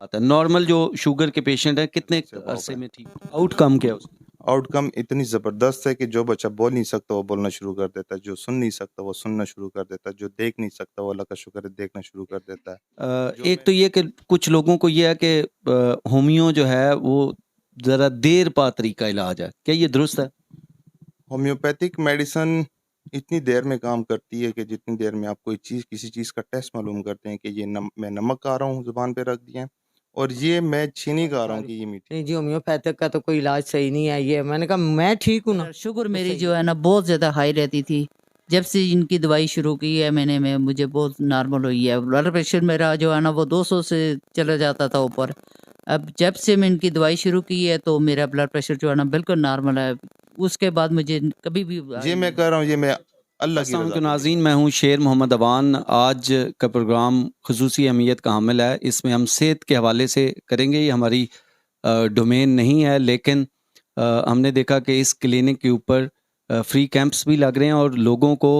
आता है। नॉर्मल जो शुगर के पेशेंट हैं कितने से अरसे है। में ठीक आउटकम क्या है उसका? आउटकम इतनी ज़बरदस्त है कि जो बच्चा बोल नहीं सकता वो बोलना शुरू कर देता है, जो सुन नहीं सकता वो सुनना शुरू कर देता है, जो देख नहीं सकता वो अल्लाह का शुक्र है देखना शुरू कर देता है। जो एक मैं तो ये कि कुछ लोगों को ये है कि होमियो जो है वो ज़रा देर पा तरीका इलाज है, क्या ये दुरुस्त है? होम्योपैथिक मेडिसिन इतनी देर में काम करती है कि जितनी देर में आप कोई चीज़ किसी चीज़ का टेस्ट मालूम करते हैं कि ये मैं नमक खा रहा हूँ ज़ुबान पे रख दिया है और ये मैं चीनी खा रहा हूँ कि ये मीठी। नहीं जी, होम्योपैथिक का तो कोई इलाज सही नहीं है। ये मैंने कहा मैं ठीक हूँ ना। शुगर तो मेरी सही जो है ना बहुत ज़्यादा हाई रहती थी। जब से इनकी दवाई शुरू की है मैंने मैं मुझे बहुत नॉर्मल हुई है। ब्लड प्रेशर मेरा जो है ना वो 200 से चला जाता था ऊपर। अब जब से मैं इनकी दवाई शुरू की है तो मेरा ब्लड प्रेशर जो है ना बिल्कुल नॉर्मल है। उसके बाद मुझे कभी भी ये मैं कह रहा हूँ, ये मैं अल्लाह की अस्सलाम रज़ा वालेकुम के लिए नाज़रीन, मैं हूँ शेर मोहम्मद अवान। आज का प्रोग्राम खुसूसी अहमियत का हामिल है। इसमें हम सेहत के हवाले से करेंगे। ये हमारी डोमेन नहीं है, लेकिन हमने देखा कि इस क्लिनिक के ऊपर फ्री कैंप्स भी लग रहे हैं और लोगों को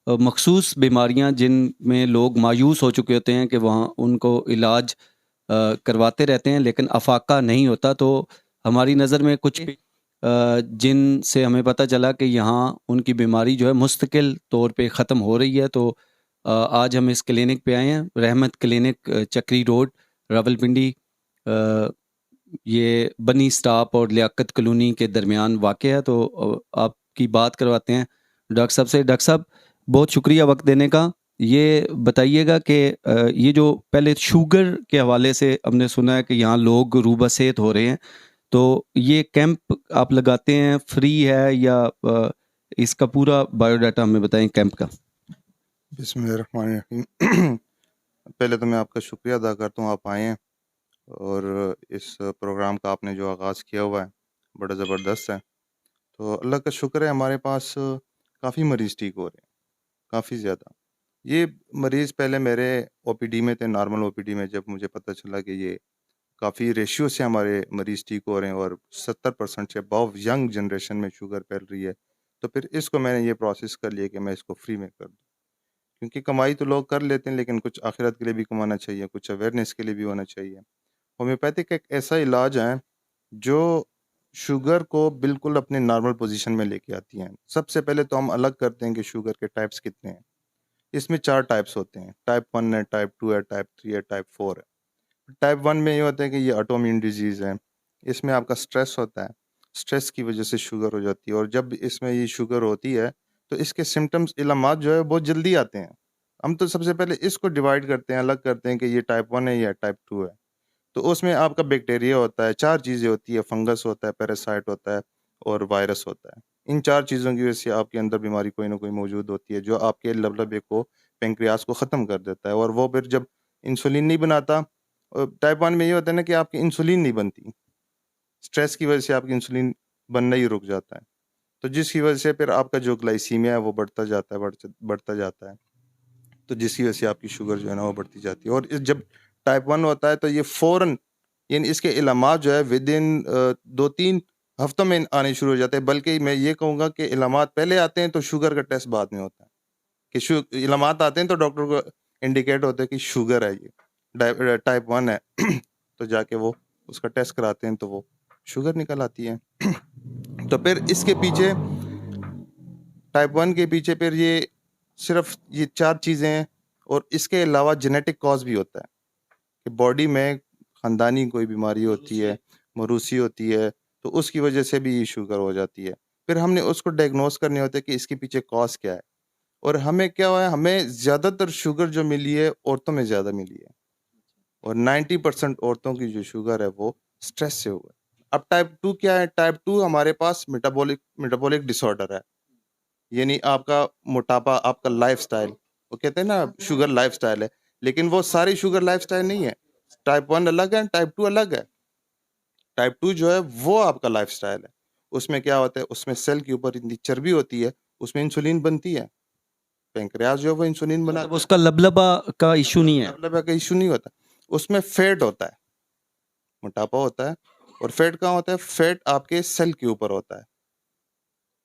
मखसूस बीमारियां जिनमें लोग मायूस हो चुके होते हैं कि वहाँ उनको इलाज करवाते रहते हैं लेकिन अफाका नहीं होता। तो हमारी नज़र में कुछ जिनसे हमें पता चला कि यहाँ उनकी बीमारी जो है मुस्तकिल तौर पे ख़त्म हो रही है। तो आज हम इस क्लिनिक पे आए हैं, रहमत क्लिनिक, चक्री रोड, रावलपिंडी। अ, ये बनी स्टॉप और लियाकत कॉलोनी के दरमियान वाक़ है। तो आपकी बात करवाते हैं डॉक्टर साहब से। डॉक्टर साहब, बहुत शुक्रिया वक्त देने का। ये बताइएगा कि ये जो पहले शुगर के हवाले से हमने सुना है कि यहाँ लोग रूबा-सेहत हो रहे हैं, तो ये कैंप आप लगाते हैं, फ्री है या इसका पूरा बायोडाटा हमें बताएं कैंप का। बिस्मिल्लाहिर्रहमानिर्रहीम। पहले तो मैं आपका शुक्रिया अदा करता हूँ आप आए हैं और इस प्रोग्राम का आपने जो आगाज़ किया हुआ है बड़ा ज़बरदस्त है। तो अल्लाह का शुक्र है हमारे पास काफ़ी मरीज़ ठीक हो रहे हैं, काफ़ी ज़्यादा। ये मरीज़ पहले मेरे ओपीडी में थे, नॉर्मल ओपीडी में। जब मुझे पता चला कि ये काफ़ी रेशियो से हमारे मरीज़ ठीक हो रहे हैं और 70% से अबव यंग जनरेशन में शुगर फैल रही है, तो फिर इसको मैंने ये प्रोसेस कर लिया कि मैं इसको फ्री में कर दूँ। क्योंकि कमाई तो लोग कर लेते हैं लेकिन कुछ आखिरत के लिए भी कमाना चाहिए, कुछ अवेयरनेस के लिए भी होना चाहिए। होम्योपैथिक एक ऐसा इलाज है जो शुगर को बिल्कुल अपने नॉर्मल पोजीशन में लेके आती है। सबसे पहले तो हम अलग करते हैं कि शुगर के टाइप्स कितने हैं। इसमें 4 टाइप्स होते हैं। टाइप 1 है, टाइप 2 है, टाइप 3 है, टाइप 4 है। टाइप 1 में ये होता है कि ये ऑटोइम्यून डिजीज़ है। इसमें आपका स्ट्रेस होता है। स्ट्रेस की वजह से शुगर हो जाती है और जब इसमें ये शुगर होती है, तो इसके सिम्पटम्स इलामात जो है बहुत जल्दी आते हैं। हम तो सबसे पहले इसको डिवाइड करते हैं, अलग करते हैं कि ये टाइप 1 है या टाइप 2 है। तो उसमें आपका बैक्टीरिया होता है, 4 चीज़ें होती है, फंगस होता है, पैरासाइट होता है और वायरस होता है। इन 4 चीज़ों की वजह से आपके अंदर बीमारी कोई ना कोई मौजूद होती है, जो आपके लबलबे को, पैंक्रियाज़ को ख़त्म कर देता है और वो फिर जब इंसुलिन नहीं बनाता। टाइप 1 में ये होता है ना कि आपकी इंसुलिन नहीं बनती। स्ट्रेस की वजह से आपकी इंसुलिन बनना ही रुक जाता है। तो जिसकी वजह से फिर आपका जो ग्लाइसीमिया है वो बढ़ता जाता है, बढ़ता जाता है। तो जिसकी वजह से आपकी शुगर जो है ना वो बढ़ती जाती है और जब टाइप 1 होता है तो ये फ़ौरन, यानी इसके इलामात जो है विदिन 2-3 हफ्तों में आने शुरू हो जाते हैं। बल्कि मैं ये कहूँगा कि इलामात पहले आते हैं तो शुगर का टेस्ट बाद में होता है। कि इलामात आते हैं तो डॉक्टर को इंडिकेट होता है कि शुगर है, ये टाइप 1 है। तो जाके वो उसका टेस्ट कराते हैं तो वो शुगर निकल आती है। तो फिर इसके पीछे, टाइप 1 के पीछे फिर ये सिर्फ ये 4 चीज़ें हैं और इसके अलावा जेनेटिक कॉज भी होता है कि बॉडी में ख़ानदानी कोई बीमारी होती है, मरूसी होती है, तो उसकी वजह से भी ये शुगर हो जाती है। फिर हमने उसको डायग्नोस करने होता है कि इसके पीछे कॉज क्या है। और हमें क्या हुआ है, हमें ज़्यादातर शुगर जो मिली है औरतों में ज़्यादा मिली है और 90% औरतों की जो शुगर है वो स्ट्रेस से हुआ है। अब टाइप 2 क्या है? टाइप 2 हमारे पास मेटाबॉलिक मेटाबॉलिक डिसऑर्डर है। यानी आपका मोटापा, आपका लाइफ़स्टाइल, वो कहते हैं ना शुगर लाइफ़स्टाइल है, लेकिन वो सारी शुगर लाइफ़स्टाइल नहीं है। टाइप 1 अलग है, टाइप 2 अलग है। टाइप 2 जो है वो आपका लाइफ़स्टाइल है। उसमें क्या होता है, उसमें सेल के ऊपर इतनी चर्बी होती है, उसमें इंसुलिन बनती है। पैंक्रियाज़ जो है वो इंसुलिन मतलब बनाता है। उसका लबलबा का इशू नहीं है। लबलबा का इश्यू नहीं होता। उसमें फैट होता है, मोटापा होता है और फैट कहाँ होता है? फैट आपके सेल के ऊपर होता है।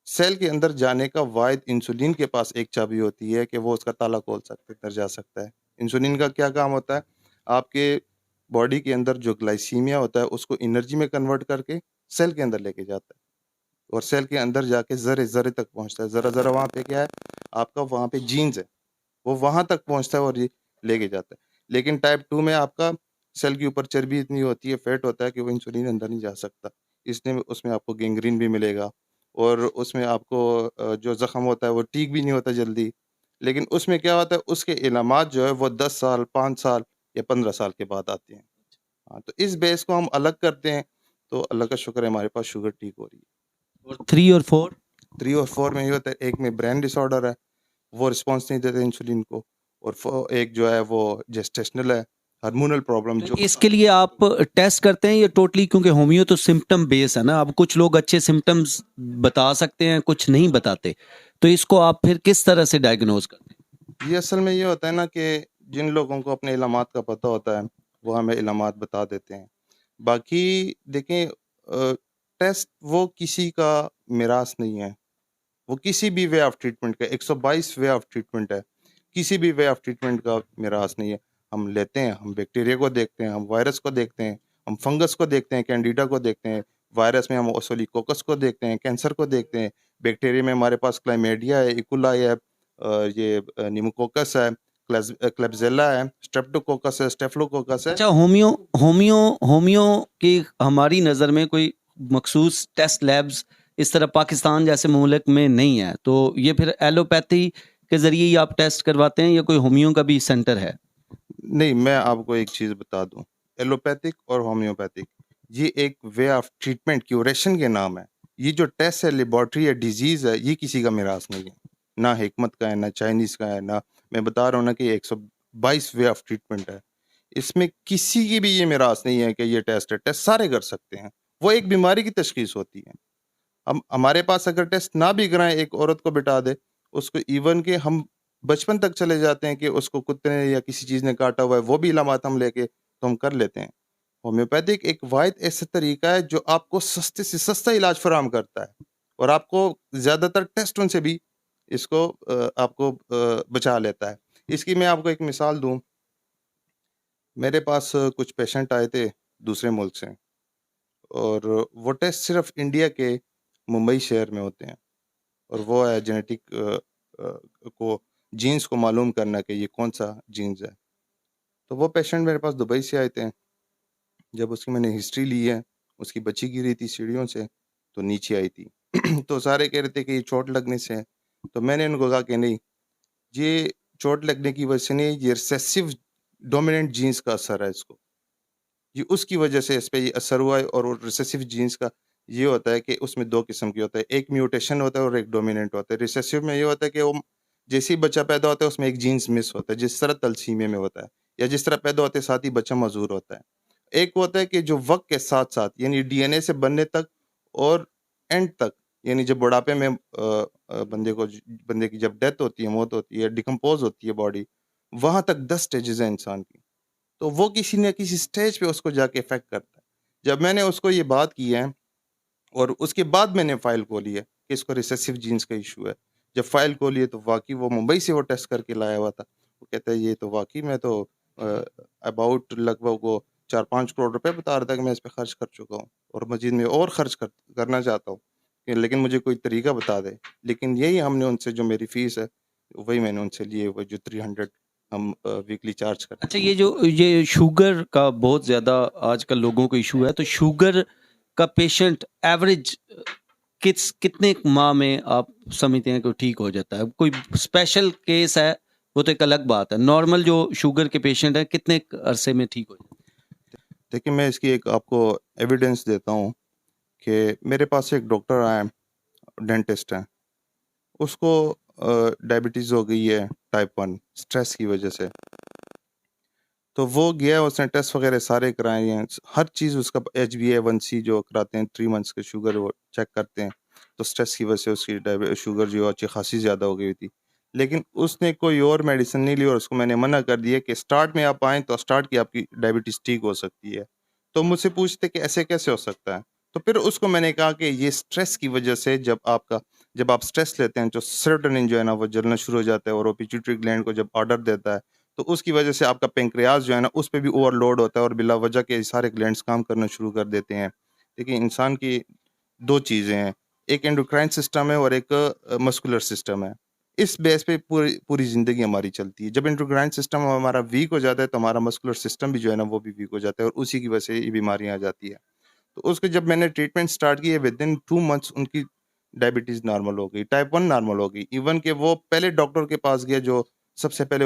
सेल के अंदर जाने का वाहिद इंसुलिन के पास एक चाबी होती है कि वो उसका ताला खोल सकता है, अंदर जा सकता है। इंसुलिन का क्या काम होता है? आपके बॉडी के अंदर जो ग्लाइसीमिया होता है उसको एनर्जी में कन्वर्ट करके सेल के अंदर लेके जाता है, और सेल के अंदर जाके ज़रे ज़रे तक पहुंचता है। ज़रा ज़रा वहाँ पे क्या है, आपका वहाँ पे जीन्स है, वो वहाँ तक पहुंचता है और ये लेके जाता है। लेकिन टाइप 2 में आपका सेल के ऊपर चर्बी इतनी होती है, फैट होता है कि वो इंसुलिन अंदर नहीं जा सकता, इसलिए उसमें आपको गैंग्रीन भी मिलेगा, और उसमें आपको जो ज़ख्म होता है वो ठीक भी नहीं होता जल्दी। लेकिन उसमें क्या होता है, उसके इलामात जो है वो 10 साल, 5 साल या 15 साल के बाद आते हैं। हाँ, तो इस बेस को हम अलग करते हैं, तो अल्लाह का शुक्र है हमारे पास शुगर ठीक हो रही है। और 3 और 4? 3 और 4 में ये होता है, एक में ब्रेन डिसऑर्डर है, वो रिस्पॉन्स नहीं देते इंसुलिन को, और एक जो है वो जेस्टेशनल है, हार्मोनल प्रॉब्लम तो जो इसके लिए आप टेस्ट करते हैं या टोटली, क्योंकि होमियो तो सिम्टम बेस है ना, अब कुछ लोग अच्छे सिम्टम्स बता सकते हैं, कुछ नहीं बताते, तो इसको आप फिर किस तरह से डायग्नोज करते हैं? ये असल में ये होता है ना कि जिन लोगों को अपने इलामात का पता होता है वो हमें इलामात बता देते हैं। बाकी देखें, टेस्ट वो किसी का मिरास नहीं है, वो किसी भी वे ऑफ ट्रीटमेंट का 122 वे ऑफ ट्रीटमेंट है, किसी भी वे ऑफ ट्रीटमेंट का मिरास नहीं है। हम लेते हैं, हम बैक्टीरिया को देखते हैं, हम वायरस को देखते हैं, हम फंगस को देखते हैं, कैंडिडा को देखते हैं, वायरस में हम ओसोलिकोकस को देखते हैं, कैंसर को देखते हैं, बैक्टीरिया में हमारे पास क्लाइमेडिया है, इकोलाई है, ये निमोकोकस है, क्लेब्सिella है, स्ट्रेप्टोकोकस है, स्टेफिलोकोकस है। अच्छा, होमियो होमियो होमियो की हमारी नज़र में कोई मखसूस टेस्ट लैब्स इस तरह पाकिस्तान जैसे मुल्क में नहीं है, तो ये फिर एलोपैथी के ज़रिए ही आप टेस्ट करवाते हैं या कोई होमियो का भी सेंटर है? नहीं, मैं आपको एक चीज़ बता दूं, एलोपैथिक और होम्योपैथिक ये एक वे ऑफ ट्रीटमेंट क्यूरेशन के नाम है। ये जो टेस्ट है, लेबॉर्ट्री या डिजीज़ है, ये किसी का मिरास नहीं है, ना हिकमत का है, ना चाइनीज़ का है, ना मैं बता रहा हूँ ना कि 122 वे ऑफ ट्रीटमेंट है। इसमें किसी की भी ये मिरास नहीं है कि ये टेस्ट है, टेस्ट सारे कर सकते हैं, वो एक बीमारी की तशखीस होती है। हम हमारे पास अगर टेस्ट ना भी कराएं, एक औरत को बिठा दे, उसको इवन के हम बचपन तक चले जाते हैं कि उसको कुत्ते ने या किसी चीज़ ने काटा हुआ है, वो भी इलामात हम लेके तो हम कर लेते हैं। होम्योपैथिक एक वाहिद ऐसा तरीका है जो आपको सस्ते से सस्ता इलाज फराहम करता है, और आपको ज़्यादातर टेस्टों से भी इसको आपको बचा लेता है। इसकी मैं आपको एक मिसाल दूँ, मेरे पास कुछ पेशेंट आए थे दूसरे मुल्क से, और वो टेस्ट सिर्फ़ इंडिया के मुंबई शहर में होते हैं, और वो है जेनेटिक को जीन्स को मालूम करना कि ये कौन-सा जीन्स है। तो वो पेशेंट मेरे पास दुबई से आए थे। जब उसकी मैंने हिस्ट्री ली है, उसकी बच्ची गिरी थी सीढ़ियों से, तो नीचे आई थी। तो सारे कह रहे थे कि ये चोट लगने से है। तो मैंने उनको कहा कि नहीं, ये चोट लगने की वजह से नहीं, ये रिसेसिव डोमिनेंट जीन्स का असर है इसको। ये उसकी वजह से इस पे ये असर हुआ है, और वो रिसेसिव जीन्स का ये होता है कि उसमें 2 किस्म के होता है, एक म्यूटेशन होता है और एक डोमिनेंट होता है। रिसेसिव में ये होता है कि वो जैसे ही बच्चा पैदा होता है उसमें एक जीन्स मिस होता है, जिस तरह तलसीमिया में होता है, या जिस तरह पैदा होते साथ ही बच्चा मजूर होता है। एक होता है कि जो वक्त के साथ-साथ यानी डीएनए से बनने तक और एंड तक, यानी जब बुढ़ापे में बंदे की जब डेथ होती है, मौत होती है, डिकम्पोज़ होती है बॉडी, वहाँ तक 10 स्टेजेज़ हैं इंसान की। तो वो किसी न किसी स्टेज पे उसको जाके इफ़ेक्ट करता है। जब मैंने उसको ये बात की है, और उसके बाद मैंने फ़ाइल खोली है कि इसको रिसेसिव जीन्स का इश्यू है। जब फ़ाइल खोली है तो वाक़ई वो मुंबई से वो टेस्ट करके लाया हुआ था। वो कहता है ये तो वाक़ई में तो अबाउट लगभग वो 4-5 करोड़ रुपए बता रहा था कि मैं इस पे खर्च कर चुका हूँ, और मज़ीद में और खर्च करना चाहता हूँ, कि लेकिन मुझे कोई तरीका बता दे। लेकिन यही हमने उनसे, जो मेरी फ़ीस है, वही मैंने उनसे ली है, वो जो 300 हम वीकली चार्ज करते अच्छा, हैं। ये शुगर का बहुत ज़्यादा आजकल लोगों को इशू है, तो शुगर का पेशेंट एवरेज कितने माह में आप समझते हैं कि ठीक हो जाता है? कोई स्पेशल केस है वो तो एक अलग बात है, नॉर्मल जो शुगर के पेशेंट है कितने अरसे में ठीक हो जाते हैं? देखिए, मैं इसकी एक आपको एविडेंस देता हूँ कि मेरे पास एक डॉक्टर आया है, डेंटिस्ट हैं, उसको डायबिटीज़ हो गई है टाइप 1 स्ट्रेस की वजह से। तो वो गया, उसने टेस्ट वगैरह सारे कराए हैं, हर चीज़ उसका HbA1c जो कराते हैं 3 मंथ्स के शुगर वो चेक करते हैं, तो स्ट्रेस की वजह से उसकी शुगर जो अच्छी खासी ज़्यादा हो गई थी। लेकिन उसने कोई और मेडिसिन नहीं ली, और उसको मैंने मना कर दिया कि स्टार्ट में आप आएँ तो स्टार्ट की आपकी डायबिटीज़ ठीक हो सकती है। तो मुझसे पूछते कि ऐसे कैसे हो सकता है? तो फिर उसको मैंने कहा कि ये स्ट्रेस की वजह से, जब आप स्ट्रेस लेते हैं, जो सेरोटोनिन जो है ना वो जलना शुरू हो जाता है, और वो पिट्यूटरी ग्लैंड को जब ऑर्डर देता है, तो उसकी वजह से आपका पेंक्रियाज जो है ना उस पे भी ओवरलोड होता है और बिला वजह के सारे ग्लैंड्स काम करना शुरू कर देते हैं। देखिए इंसान की 2 चीज़ें हैं, एक एंडोक्राइन सिस्टम है और एक मस्कुलर सिस्टम है। इस बेस पे पूरी पूरी ज़िंदगी हमारी चलती है। जब एंडोक्राइन सिस्टम हमारा वीक हो जाता है तो हमारा मस्कुलर सिस्टम भी जो है ना वो भी वीक हो जाता है और उसी की वजह से ये बीमारियाँ आ जाती है। तो उसके जब मैंने ट्रीटमेंट स्टार्ट की है विदिन 2 मंथ्स उनकी डायबिटीज़ नॉर्मल हो गई, टाइप 1 नॉर्मल हो गई। इवन कि वो पहले डॉक्टर के पास गया जो सबसे पहले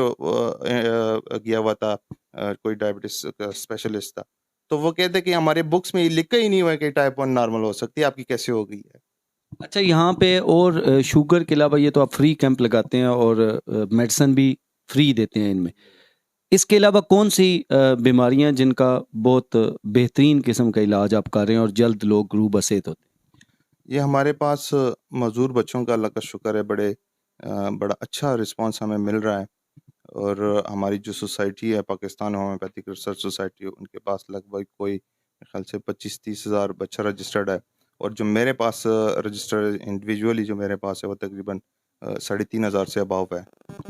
गया हुआ था, कोई डायबिटीज़ का स्पेशलिस्ट था। तो वो कहते कि हमारे बुक्स में ये लिखा ही नहीं हुआ है कि टाइप 1 नॉर्मल हो सकती है, आपकी कैसे हो गई है? अच्छा, यहाँ पे और शुगर के अलावा ये तो आप फ्री कैंप लगाते हैं और मेडिसिन भी फ्री देते हैं इनमें। इसके अलावा कौन सी बीमारियां जिनका बहुत बेहतरीन किस्म का इलाज आप कर रहे हैं और जल्द लोग रूह बसेत होते हैं? ये हमारे पास मज़दूर बच्चों का अल्लाह का शुक्र है, बड़ा अच्छा रिस्पॉन्स हमें मिल रहा है। और हमारी जो सोसाइटी है पाकिस्तान होम्योपैथिक रिसर्च सोसाइटी, उनके पास लगभग कोई मेरे ख्याल से 25-30 हज़ार बच्चा रजिस्टर्ड है। और जो मेरे पास रजिस्टर्ड इंडिविजुअली जो मेरे पास है वो तकरीबन 3,500 से अबाव है।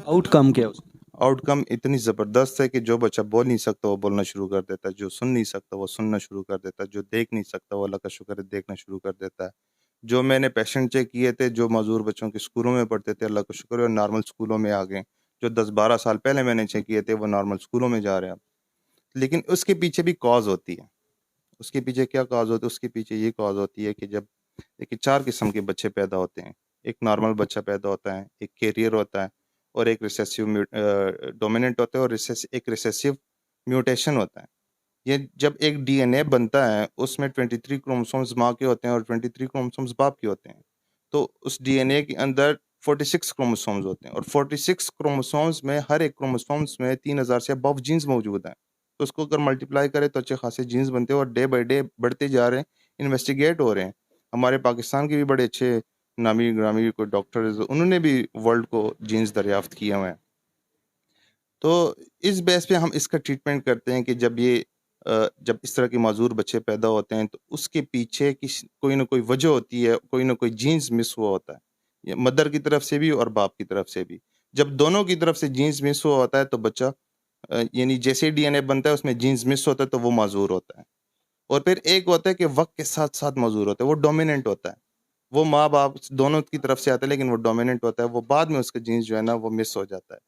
आउटकम क्या है उसका? आउटकम इतनी ज़बरदस्त है कि जो बच्चा बोल नहीं सकता वो बोलना शुरू कर देता है, जो सुन नहीं सकता वो सुनना शुरू कर देता है, जो देख नहीं सकता वो अल्लाह का शुक्र है देखना शुरू कर देता है। जो मैंने पेशेंट चेक किए थे जो मज़दूर बच्चों के स्कूलों में पढ़ते थे, अल्लाह का शुक्र है वो नॉर्मल स्कूलों में आ गए। जो 10-12 साल पहले मैंने चेक किए थे वो नॉर्मल स्कूलों में जा रहे हैं अब। लेकिन उसके पीछे भी कॉज़ होती है। उसके पीछे क्या कॉज़ होती है? उसके पीछे ये कॉज़ होती है कि जब देखिए 4 किस्म के बच्चे पैदा होते हैं। एक नॉर्मल बच्चा पैदा होता है, एक कैरियर होता है और एक डोमिनेंट होता है और एक रिसेसिव म्यूटेशन होता है। ये जब एक डीएनए बनता है उसमें 23 क्रोमोसोम्स माँ के होते हैं और 23 क्रोमोसोम्स बाप के होते हैं। तो उस डीएनए के अंदर 46 क्रोमोसोम्स होते हैं और 46 क्रोमोसोम्स में हर एक क्रोमोसोम्स में 3000 से अबव जीन्स मौजूद हैं। तो उसको अगर मल्टीप्लाई करें तो अच्छे खासे जीन्स बनते हैं और डे बाय डे बढ़ते जा रहे हैं, इन्वेस्टिगेट हो रहे हैं। हमारे पाकिस्तान के भी बड़े अच्छे नामी-गिरामी कोई डॉक्टर्स उन्होंने भी वर्ल्ड को जीन्स दरियाफ़्त किए हुए हैं। तो इस बेस पे हम इसका ट्रीटमेंट करते हैं कि जब इस तरह के माज़ूर बच्चे पैदा होते हैं तो उसके पीछे कोई ना कोई वजह होती है, कोई ना कोई जीन्स मिस हुआ होता है। ये मदर की तरफ से भी और बाप की तरफ से भी। जब दोनों की तरफ से जीन्स मिस हुआ होता है तो बच्चा यानी जैसे ही डीएनए बनता है उसमें जीन्स मिस होता है तो वो माज़ूर होता है। और फिर एक होता है कि वक़्त के साथ-साथ माज़ूर होता है, वो डोमिनेंट होता है। वो माँ-बाप दोनों की तरफ से आता है लेकिन वो डोमिनेंट होता है, वो बाद में उसका जीन्स जो है ना वो मिस हो जाता है।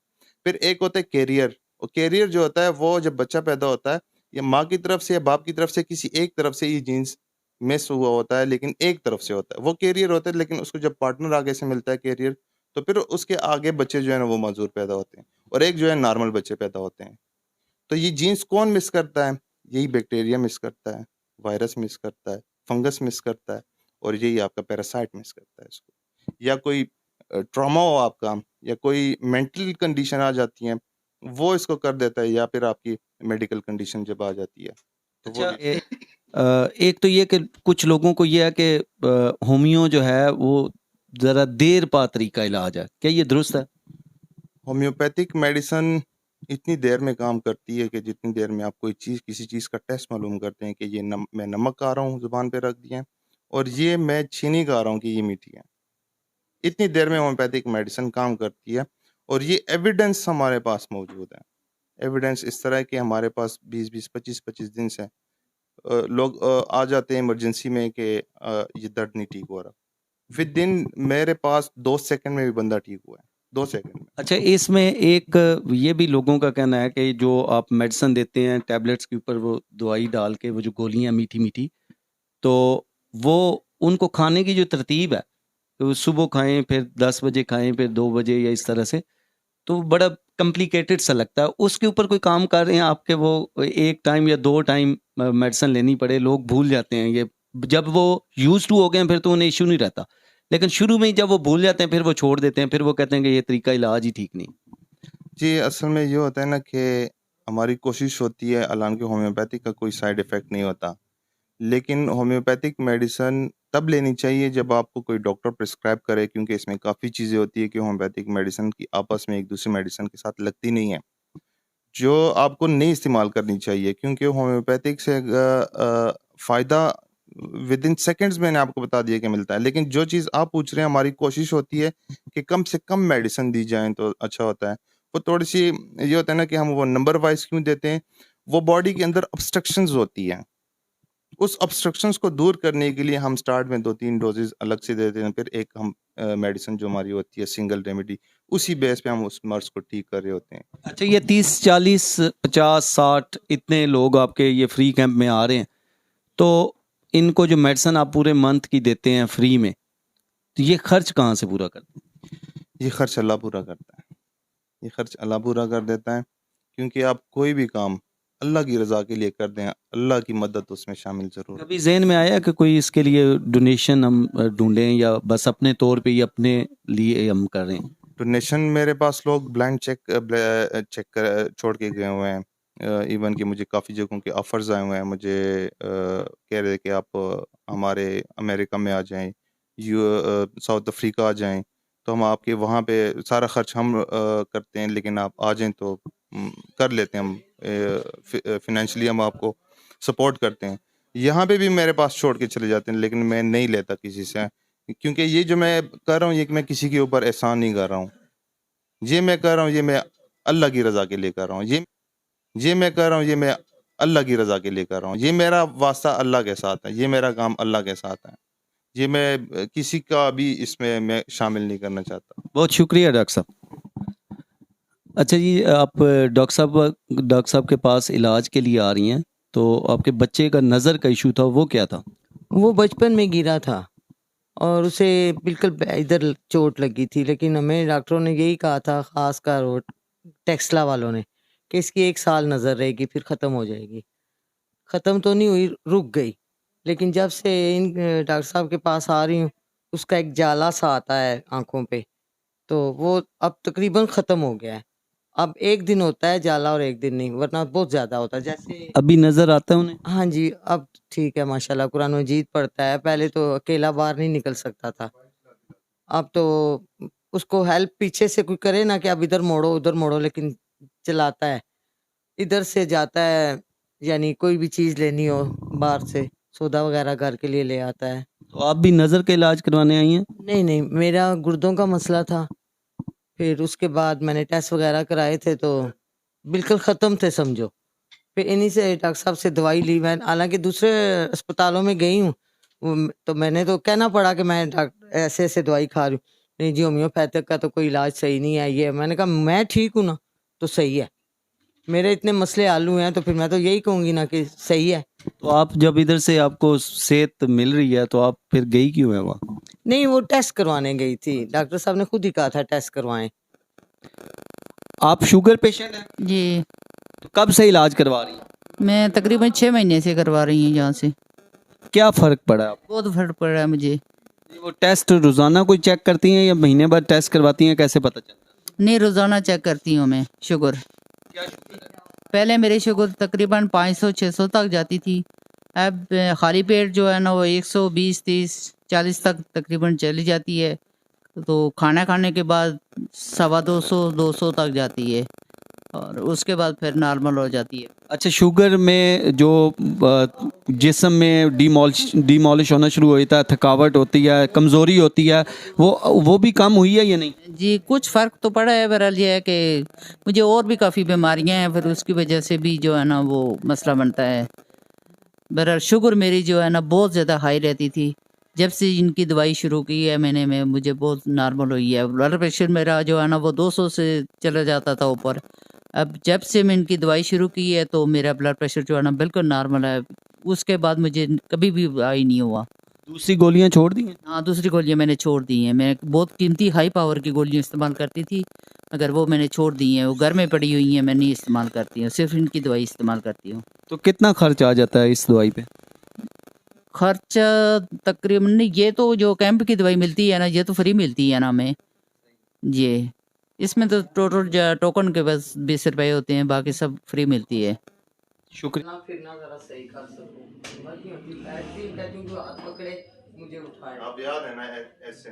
फिर एक होता है कैरियर, और कैरियर जो होता है वो जब बच्चा पैदा होता है, या माँ की तरफ से या बाप की तरफ से किसी एक तरफ से ये जीन्स मिस हुआ होता है लेकिन एक तरफ से होता है। वो कैरियर होता है लेकिन उसको जब पार्टनर आगे से मिलता है कैरियर, तो फिर उसके आगे बच्चे जो है ना वो माज़ूर पैदा होते हैं और एक जो है नॉर्मल बच्चे पैदा होते हैं। तो ये जीन्स कौन मिस करता है? यही बैक्टीरिया मिस करता है, वायरस मिस करता है, फंगस मिस करता है और यही आपका पैरासाइट मिस करता है इसको। या कोई ट्रॉमा हो आपका या कोई मेंटल कंडीशन आ जाती है, वो इसको कर देता है, या फिर आपकी मेडिकल कंडीशन जब आ जाती है, तो वो अच्छा, भी एक तो ये कि कुछ लोगों को ये है कि होमियो जो है वो ज़रा देर पा तरीका इलाज है, क्या ये दुरुस्त है? होम्योपैथिक मेडिसिन इतनी देर में काम करती है कि जितनी देर में आप कोई चीज़ किसी चीज़ का टेस्ट मालूम करते हैं कि ये मैं नमक खा रहा हूँ, ज़ुबान पे रख दिया है, और ये मैं चीनी खा रहा हूँ कि ये मीठी है। इतनी देर में होम्योपैथिक मेडिसिन काम करती है और ये एविडेंस हमारे पास मौजूद है। एविडेंस इस तरह है कि हमारे पास 20-20, 25-25 दिन से लोग आ जाते हैं इमरजेंसी में कि ये दर्द नहीं ठीक हो रहा। विदिन मेरे पास 2 सेकंड में भी बंदा ठीक हुआ है, 2 सेकंड में। अच्छा, इसमें एक ये भी लोगों का कहना है कि जो आप मेडिसिन देते हैं टैबलेट्स के ऊपर वो दवाई डाल के वो जो गोलियां मीठी-मीठी, तो वो उनको खाने की जो तरतीब है, तो सुबह खाएं फिर 10 बजे खाएं फिर 2 बजे या इस तरह से, तो बड़ा कॉम्प्लिकेटेड सा लगता है। उसके ऊपर कोई काम कर रहे हैं आपके? वो एक टाइम या 2 टाइम मेडिसिन लेनी पड़े, लोग भूल जाते हैं ये। जब वो यूज़ टू हो गए हैं फिर तो उन्हें इश्यू नहीं रहता। लेकिन शुरू में ही जब वो भूल जाते हैं फिर वो छोड़ देते हैं, फिर वो कहते हैं कि ये तरीका इलाज ही ठीक नहीं। जी, असल में ये होता है ना कि हमारी कोशिश होती है, हालाँकि होम्योपैथिक का कोई साइड इफ़ेक्ट नहीं होता। लेकिन होम्योपैथिक मेडिसिन तब लेनी चाहिए जब आपको कोई डॉक्टर प्रिस्क्राइब करे, क्योंकि इसमें काफ़ी चीज़ें होती है कि होम्योपैथिक मेडिसिन की आपस में एक दूसरी मेडिसिन के साथ लगती नहीं है, जो आपको नहीं इस्तेमाल करनी चाहिए, क्योंकि होम्योपैथिक से फ़ायदा विदिन सेकंड्स मैंने आपको बता दिया कि मिलता है। लेकिन जो चीज़ आप पूछ रहे हैं, हमारी कोशिश होती है कि कम से कम मेडिसिन दी जाए तो अच्छा होता है। वो थोड़ी सी ये होता है ना कि हम वो नंबर वाइज क्यों देते हैं, वो बॉडी के अंदर ऑब्स्ट्रक्शंस होती हैं, उस ऑब्स्ट्रक्शंस को दूर करने के लिए हम स्टार्ट में 2-3 डोजेज अलग से देते हैं, फिर एक हम मेडिसिन जो हमारी होती है सिंगल रेमेडी, उसी बेस पे हम उस मर्ज को ठीक कर रहे होते हैं। अच्छा, ये 30, 40, 50, 60 इतने लोग आपके ये फ्री कैंप में आ रहे हैं, तो इनको जो मेडिसिन आप पूरे मंथ की देते हैं फ्री में, तो ये खर्च कहाँ से पूरा करते हैं? ये खर्च अल्लाह पूरा करता है, ये खर्च अल्लाह पूरा कर देता है, क्योंकि आप कोई भी काम अल्लाह की रज़ा के लिए कर दें, अल्लाह की मदद उसमें शामिल ज़रूर है। कभी ज़हन में आया कि कोई इसके लिए डोनेशन हम ढूंढें, या बस अपने तौर पे ही अपने लिए हम कर रहे हैं? डोनेशन मेरे पास लोग ब्लैंक चेक छोड़ के गए हुए हैं, इवन कि मुझे काफ़ी जगहों के ऑफर्स आए हुए हैं, मुझे कह रहे कि आप हमारे अमेरिका में आ जाएं, साउथ अफ्रीका आ जाएं, तो हम आपके वहाँ पे सारा खर्च हम करते हैं, लेकिन आप आ जाएं तो कर लेते हैं, हम फिनेंशियली हम आपको सपोर्ट करते हैं। यहाँ पे भी मेरे पास छोड़ के चले जाते हैं, लेकिन मैं नहीं लेता किसी से, क्योंकि ये जो मैं कर रहा हूँ ये मैं किसी के ऊपर एहसान नहीं कर रहा हूँ, ये मैं कर रहा हूँ ये मैं अल्लाह की रज़ा के लिए कर रहा हूँ, ये मैं कर रहा हूँ ये मैं अल्लाह की रज़ा के लिए कर रहा हूँ, ये मेरा वास्ता अल्लाह के साथ है, ये मेरा काम अल्लाह के साथ है, ये मैं किसी का भी इसमें मैं शामिल नहीं करना चाहता। बहुत शुक्रिया डॉक्टर साहब। अच्छा जी, आप डॉक्टर साहब के पास इलाज के लिए आ रही हैं, तो आपके बच्चे का नज़र का इशू था, वो क्या था? वो बचपन में गिरा था और उसे बिल्कुल इधर चोट लगी थी, लेकिन हमें डॉक्टरों ने यही कहा था, खासकर वो टेक्सला वालों ने, कि इसकी 1 साल नज़र रहेगी, फिर ख़त्म हो जाएगी। ख़त्म तो नहीं हुई, रुक गई, लेकिन जब से इन डॉक्टर साहब के पास आ रही हूँ, उसका एक जाला सा आता है आँखों पे, तो वो अब तकरीबन ख़त्म हो गया है। अब 1 दिन होता है जाला और 1 दिन नहीं, वरना बहुत ज़्यादा होता है। जैसे अभी नज़र आता है उन्हें? हाँ जी, अब ठीक है माशाल्लाह, कुरान मजीद पढ़ता है, पहले तो अकेला बाहर नहीं निकल सकता था। अब तो उसको हेल्प पीछे से कोई करे ना कि अब इधर मोड़ो, उधर मोड़ो, लेकिन चलाता है। इधर से जाता है, यानी कोई भी चीज़ लेनी हो बाहर से, सौदा वगैरह घर के लिए ले आता है। तो आप भी नज़र का इलाज करवाने आई हैं? नहीं, नहीं, मेरा गुर्दों का मसला था, फिर उसके बाद मैंने टेस्ट वगैरह कराए थे तो बिल्कुल ख़त्म थे समझो। फिर इन्हीं से डॉक्टर साहब से दवाई ली मैं, हालाँकि दूसरे अस्पतालों में गई हूँ, तो मैंने तो कहना पड़ा कि मैं ऐसे-ऐसे दवाई खा रही हूँ। नहीं जी, होम्योपैथिक का तो कोई इलाज सही नहीं है ये। मैंने कहा मैं ठीक हूँ ना, तो सही है। मेरे इतने मसले आलू हैं, तो फिर मैं तो यही कहूँगी ना कि सही है। तो आप जब इधर से आपको सेहत मिल रही है, तो आप फिर गई क्यों है वहाँ? नहीं, वो टेस्ट करवाने गई थी। डॉक्टर साहब ने खुद ही कहा था टेस्ट करवाएँ। आप शुगर पेशेंट हैं? जी, तो कब से इलाज करवा रही हैं? मैं तकरीबन 6 महीने से करवा रही हूँ यहाँ से। क्या फ़र्क पड़ा आपको? बहुत फ़र्क पड़ रहा है मुझे। वो टेस्ट रोज़ाना कोई चेक करती हैं या महीने बाद टेस्ट करवाती हैं, कैसे पता चलता है? नहीं, रोज़ाना चेक करती हूँ मैं शुगर। क्या शुगर है? पहले मेरी शुगर तकरीबन 500-600 तक जाती थी। अब खाली पेट जो है ना वो 120, 30, 40 तक तकरीबन चली जाती है। तो खाना खाने के बाद 250, 200 तक जाती है और उसके बाद फिर नॉर्मल हो जाती है। अच्छा, शुगर में जो जिस्म में डिमोलिश होना शुरू होता है, थकावट होती है, कमज़ोरी होती है, वो भी कम हुई है या नहीं? जी, कुछ फ़र्क तो पड़ा है। बहरहाल ये है कि मुझे और भी काफ़ी बीमारियां हैं, फिर उसकी वजह से भी जो है ना वो मसला बनता है। बहरहाल शुगर मेरी जो है ना बहुत ज़्यादा हाई रहती थी। जब से इनकी दवाई शुरू की है मैंने, मुझे बहुत नॉर्मल हुई है। ब्लड प्रेशर मेरा जो है ना वो 200 से चला जाता था ऊपर। अब जब से मैं इनकी दवाई शुरू की है तो मेरा ब्लड प्रेशर जो है ना बिल्कुल नॉर्मल है। उसके बाद मुझे कभी भी हाई नहीं हुआ। दूसरी गोलियां छोड़ दी हैं? हाँ, दूसरी गोलियाँ मैंने छोड़ दी हैं। मैं बहुत कीमती हाई पावर की गोलियाँ इस्तेमाल करती थी, मगर वो मैंने छोड़ दी हैं। वो घर में पड़ी हुई हैं, मैं नहीं इस्तेमाल करती हूँ, सिर्फ इनकी दवाई इस्तेमाल करती हूँ। तो कितना खर्च आ जाता है इस दवाई पे? खर्चा तकरीबन नहीं, ये तो जो कैंप की दवाई मिलती है ना ये तो फ्री मिलती है ना हमें। ये इसमें तो टोटल टोकन के बस 20 रुपए होते हैं, बाकी सब फ्री मिलती है। शुक्रिया। ना फिरना ज़रा सही कर सकूँ। बाकी होती बैठती हूँ, कहती हूँ कि हाथ पकड़े मुझे उठाए। आप याद है ना ऐसे,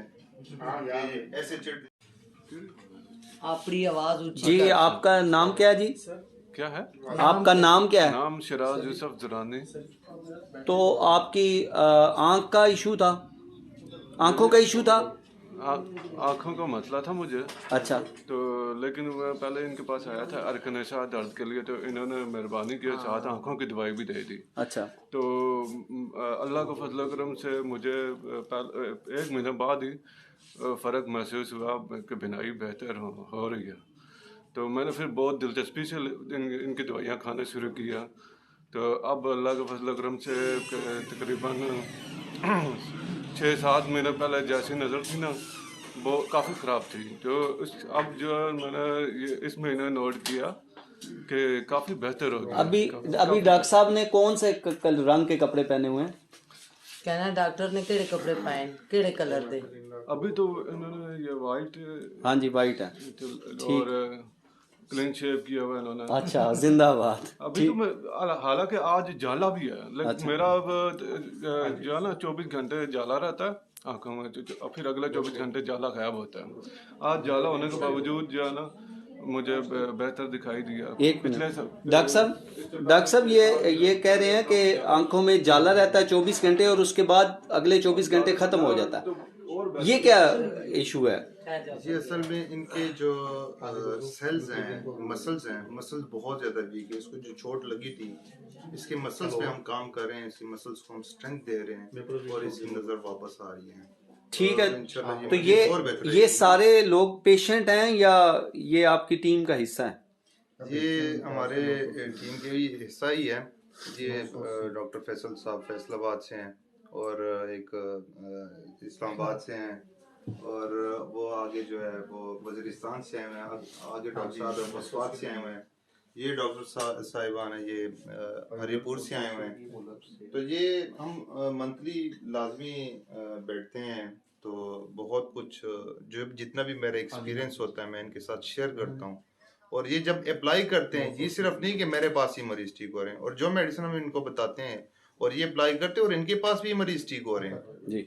ऐसे चिढ़ अपनी आवाज़ ऊँची जी, कर। आपका नाम क्या है जी? क्या है? आपका नाम क्या है? नाम शिराज यूसुफ दुरानी। तो आपकी आंख का इशू था, आंखों का इशू था? आँखों का मसला था मुझे, अच्छा तो लेकिन मैं पहले इनके पास आया था अरकनशा दर्द के लिए, तो इन्होंने मेहरबानी की, साथ आँखों की दवाई भी दे दी। अच्छा तो अल्लाह का फजल करम से मुझे 1 महीने बाद ही फ़र्क महसूस हुआ कि बीनाई बेहतर हो रही है। तो मैंने फिर बहुत दिलचस्पी से इनकी दवाइयाँ खाना शुरू किया। तो अब अल्लाह के फजल करम से तकरीबन 6-7 महीने पहले जैसी नज़र थी ना, वो काफ़ी ख़राब थी। तो अब जो है मैंने ये इस महीने नोट किया कि काफ़ी बेहतर हो गया। अभी अभी डॉक्टर साहब ने कौन से रंग के कपड़े पहने हुए हैं? कहना डॉक्टर ने केड़े कपड़े पाए केड़े कलर दे अभी तो इन्होंने ये वाइट हाँ जी वाइट है। और क्लीन शेव किया हुआ इन्होंने। अच्छा जिंदाबाद। अभी तो मैं हालांकि आज जाला भी है, लेकिन अच्छा। मेरा अब जो है ना 24 घंटे जाला रहता है आंखों में, और फिर अगले 24 घंटे जाला गायब होता है। आज जाला होने के बावजूद जो है ना मुझे बेहतर दिखाई दिया। एक मिनट डॉक्टर साहब ये कह रहे हैं कि आंखों में जाला रहता है 24 घंटे और उसके बाद अगले 24 घंटे खत्म हो जाता है, ये क्या इशू है? जी असल में इनके जो सेल्स हैं, मसल्स बहुत ज़्यादा वीक है। इसको जो चोट लगी थी, इसके मसल्स पे हम काम कर रहे हैं, इसकी मसल्स को हम स्ट्रेंथ दे रहे हैं और इसकी नज़र वापस आ रही है। ठीक और है, इंशाल्लाह तो मज़ीद और बेहतर ये रहेगी। सारे लोग पेशेंट हैं या ये आपकी टीम का हिस्सा है? ये हमारे टीम के ही हिस्सा ही है। ये डॉक्टर फैसल साहब फैसलाबाद से हैं और एक इस्लामाबाद से हैं, और वो आगे जो है वो वज़ीरिस्तान से आए हुए हैं। आगे डॉक्टर साहब मसवात से आए हुए हैं। ये डॉक्टर साहिबान है, ये हरिपुर से आए हुए हैं। तो ये हम मंथली लाजमी बैठते हैं, तो बहुत कुछ जो जितना भी मेरा एक्सपीरियंस होता है मैं इनके साथ शेयर करता हूँ। और ये जब अप्लाई करते हैं, ये सिर्फ नहीं कि मेरे पास ही मरीज ठीक हो रहे हैं, और जो मेडिसिन हम इनको बताते हैं और ये अप्लाई करते हैं और इनके पास भी मरीज ठीक हो रहे हैं। जी